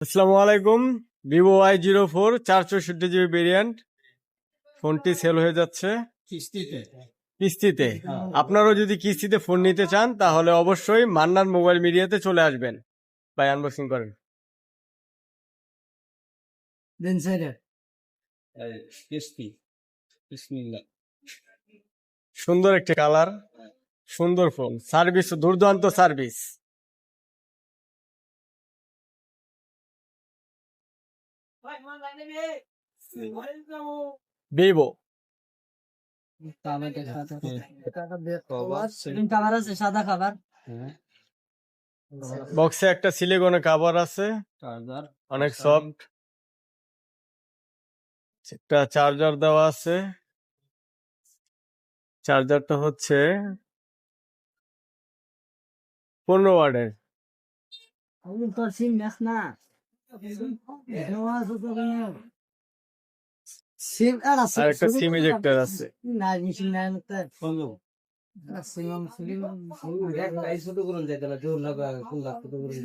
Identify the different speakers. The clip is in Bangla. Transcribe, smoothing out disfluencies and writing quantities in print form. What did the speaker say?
Speaker 1: আসসালামু আলাইকুম। ভিভো Y04 464 জিবি ভেরিয়েন্ট ফোনটি সেল হয়ে যাচ্ছে কিস্তিতে। আপনারাও যদি কিস্তিতে ফোন নিতে চান তাহলে অবশ্যই মান্নান মোবাইল মিডিয়াতে চলে আসবেন। ভাই আনবক্সিং করেন। সুন্দর একটা কালার, সুন্দর ফোন, সার্ভিস দুর্দান্ত সার্ভিস। ভিভো
Speaker 2: সাদা খাবার
Speaker 1: বক্সে একটা সিলিকনের কভার আছে, অনেক সফট। একটা চার্জার দেওয়া আছে। চার্জারটা হচ্ছে 15 ওয়াটের।
Speaker 2: তোর সিম নেস না সিম
Speaker 1: আর একটা সিম ইজেক্টর আছে।
Speaker 2: না মিশিং নাই মতে সিম
Speaker 3: ছোট করুন যাইতে না জোর লাগা কোন লাগতো তো করুন